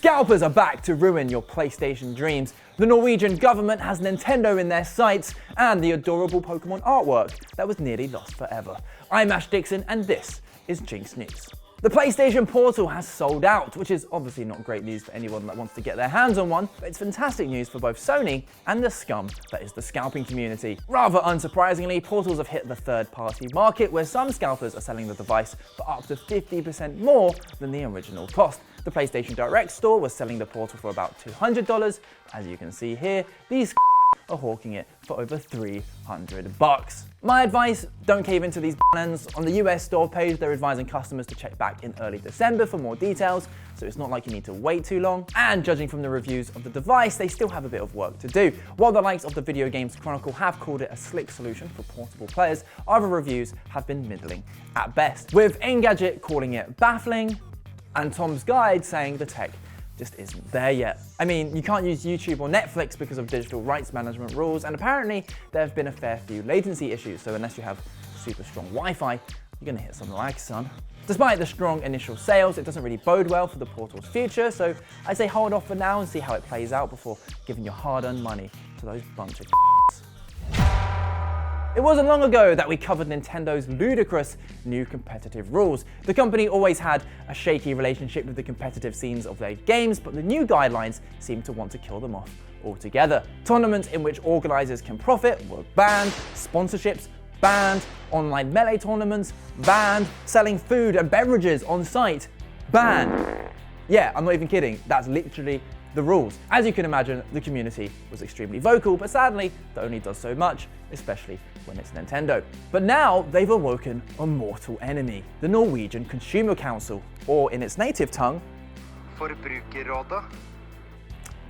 Scalpers are back to ruin your PlayStation dreams. The Norwegian government has Nintendo in their sights and the adorable Pokémon artwork that was nearly lost forever. I'm Ash Dixon and this is GINX News. The PlayStation Portal has sold out, which is obviously not great news for anyone that wants to get their hands on one, but it's fantastic news for both Sony and the scum that is the scalping community. Rather unsurprisingly, Portals have hit the third-party market where some scalpers are selling the device for up to 50% more than the original cost. The PlayStation Direct store was selling the Portal for about $200. As you can see here, these are hawking it for over $300. My advice, don't cave into these banners. On the US store page, they're advising customers to check back in early December for more details, so it's not like you need to wait too long. And judging from the reviews of the device, they still have a bit of work to do. While the likes of the Video Games Chronicle have called it a slick solution for portable players, other reviews have been middling at best, with Engadget calling it baffling, and Tom's Guide saying the tech just isn't there yet. I mean, you can't use YouTube or Netflix because of digital rights management rules, and apparently there have been a fair few latency issues, so unless you have super strong Wi-Fi, you're gonna hit some lag, son. Despite the strong initial sales, it doesn't really bode well for the Portal's future, so I'd say hold off for now and see how it plays out before giving your hard-earned money to those bunch of It wasn't long ago that we covered Nintendo's ludicrous new competitive rules. The company always had a shaky relationship with the competitive scenes of their games, but the new guidelines seem to want to kill them off altogether. Tournaments in which organizers can profit were banned, sponsorships banned, online melee tournaments banned, selling food and beverages on site banned. Yeah, I'm not even kidding, that's literally the rules. As you can imagine, the community was extremely vocal, but sadly, that only does so much, especially when it's Nintendo. But now they've awoken a mortal enemy, the Norwegian Consumer Council, or in its native tongue, Forbrukerrådet.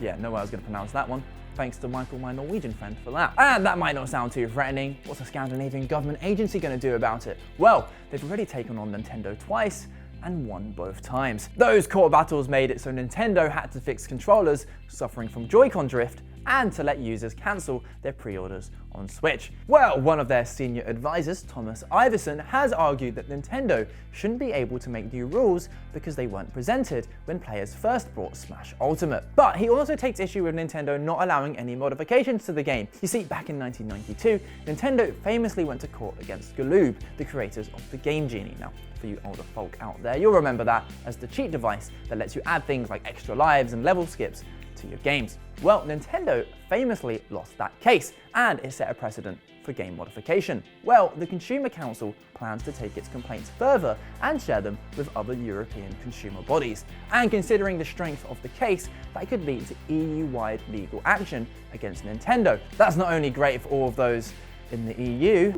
Yeah, no way I was going to pronounce that one. Thanks to Michael, my Norwegian friend, for that. And that might not sound too threatening. What's a Scandinavian government agency going to do about it? Well, they've already taken on Nintendo twice, and won both times. Those court battles made it so Nintendo had to fix controllers suffering from Joy-Con drift and to let users cancel their pre-orders on Switch. Well, one of their senior advisors, Thomas Iverson, has argued that Nintendo shouldn't be able to make new rules because they weren't presented when players first bought Smash Ultimate. But he also takes issue with Nintendo not allowing any modifications to the game. You see, back in 1992, Nintendo famously went to court against Galoob, the creators of the Game Genie. Now, for you older folk out there, you'll remember that as the cheat device that lets you add things like extra lives and level skips to your games. Well, Nintendo famously lost that case, and it set a precedent for game modification. Well, the Consumer Council plans to take its complaints further and share them with other European consumer bodies. And considering the strength of the case, that could lead to EU-wide legal action against Nintendo. That's not only great for all of those in the EU,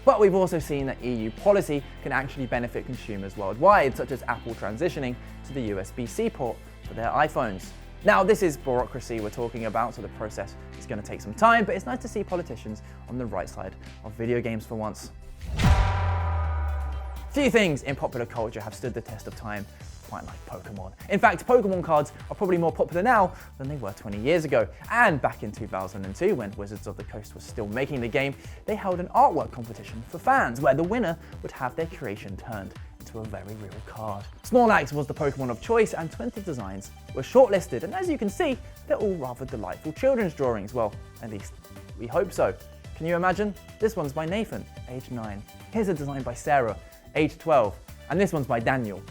but we've also seen that EU policy can actually benefit consumers worldwide, such as Apple transitioning to the USB-C port for their iPhones. Now, this is bureaucracy we're talking about, so the process is going to take some time, but it's nice to see politicians on the right side of video games for once. Few things in popular culture have stood the test of time quite like Pokemon. In fact, Pokemon cards are probably more popular now than they were 20 years ago. And back in 2002, when Wizards of the Coast was still making the game, they held an artwork competition for fans where the winner would have their creation turned into a very real card. Snorlax was the Pokemon of choice, and 20 designs were shortlisted, and as you can see, they're all rather delightful children's drawings. Well, at least we hope so. Can you imagine? This one's by Nathan, age 9. Here's a design by Sarah, age 12. And this one's by Daniel,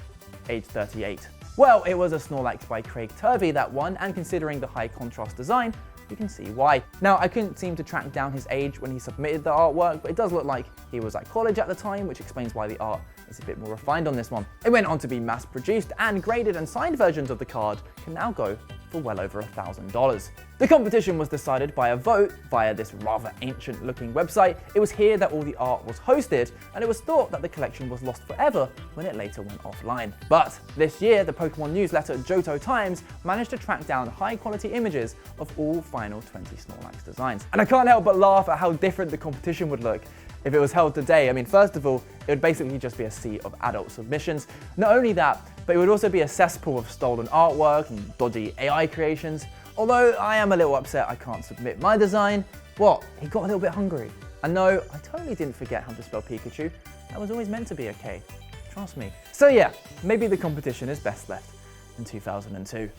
age 38. Well, it was a Snorlax by Craig Turvey that won, and considering the high contrast design, you can see why. Now, I couldn't seem to track down his age when he submitted the artwork, but it does look like he was at college at the time, which explains why the art is a bit more refined on this one. It went on to be mass produced, and graded and signed versions of the card can now go for well over $1,000. The competition was decided by a vote via this rather ancient looking website. It was here that all the art was hosted, and it was thought that the collection was lost forever when it later went offline. But this year, the Pokemon newsletter Johto Times managed to track down high quality images of all final 20 Snorlax designs. And I can't help but laugh at how different the competition would look if it was held today. I mean, first of all, it would basically just be a sea of adult submissions. Not only that, but it would also be a cesspool of stolen artwork and dodgy AI creations. Although I am a little upset I can't submit my design. What? He got a little bit hungry. And no, I totally didn't forget how to spell Pikachu. That was always meant to be a K. Trust me. So yeah, maybe the competition is best left in 2002.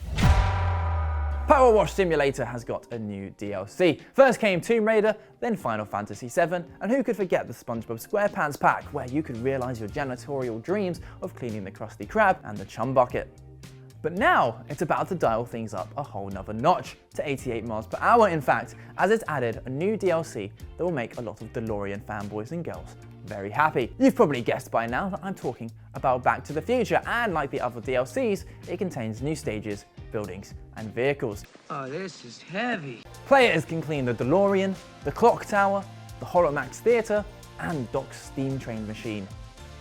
Power Wash Simulator has got a new DLC. First came Tomb Raider, then Final Fantasy VII, and who could forget the SpongeBob SquarePants pack, where you could realize your janitorial dreams of cleaning the Krusty Krab and the Chum Bucket. But now, it's about to dial things up a whole nother notch, to 88 miles per hour in fact, as it's added a new DLC that will make a lot of DeLorean fanboys and girls very happy. You've probably guessed by now that I'm talking about Back to the Future, and like the other DLCs, it contains new stages, buildings, and vehicles. Oh, this is heavy. Players can clean the DeLorean, the Clock Tower, the Holomax Theatre, and Doc's steam train machine.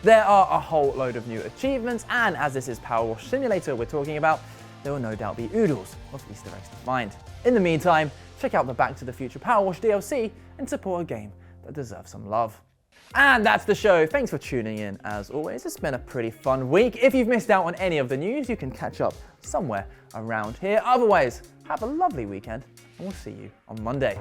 There are a whole load of new achievements, and as this is Power Wash Simulator we're talking about, there will no doubt be oodles of Easter eggs to find. In the meantime, check out the Back to the Future Power Wash DLC and support a game that deserves some love. And that's the show. Thanks for tuning in as always. It's been a pretty fun week. If you've missed out on any of the news, you can catch up somewhere around here. Otherwise, have a lovely weekend and we'll see you on Monday.